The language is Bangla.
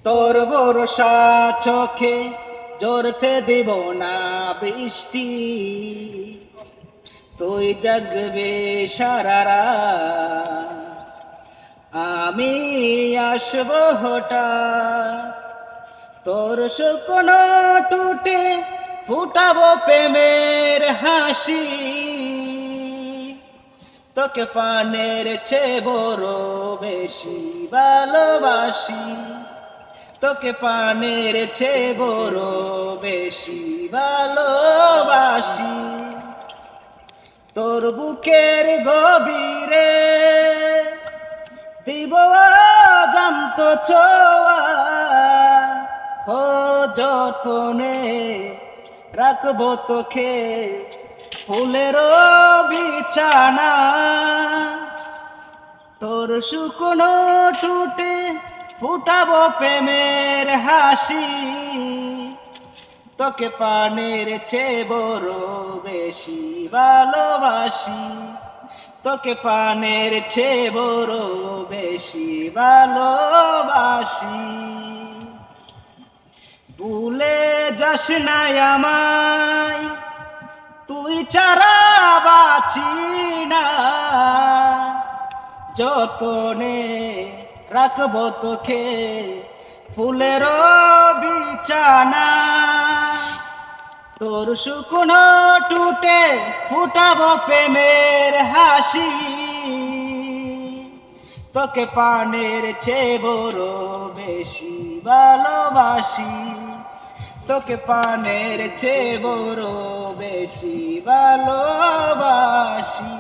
তোর বর্ষা চোখে জোরতে দিব না বৃষ্টি, তুই জাগবে সারা রাত, আমি আসব হঠাৎ। তোর শুকনো টুটে ফুটাবো প্রেমের হাসি, তোকে পানের চেয়ে বড় বেশি ভালোবাসি, তোকে পানের চেয়ে বড় বেশি ভালোবাসি। তোর বুকের গভীরে দিব জানত ছোঁয়া, ও যতনে রাখবো তোকে ফুলের বিছানা। তোর শুকনো টুটে ফুটাবো প্রেমের হাসি, তোকে পানের চেয়ে বড় বেশি ভালোবাসি, তোকে পানের চেয়ে বড় বেশি ভালোবাসি। ভুলে যাস না আমায়, তুই ছাড়া বাঁচি না, যতনে রাখবো তোকে ফুলের বিছানা। তোর শুকনো টুটে ফুটাবো প্রেমের হাসি, তোকে পানের চেয়ে বড় বেশি ভালোবাসি, তোকে পানের চেয়ে বড় বেশি ভালোবাসি।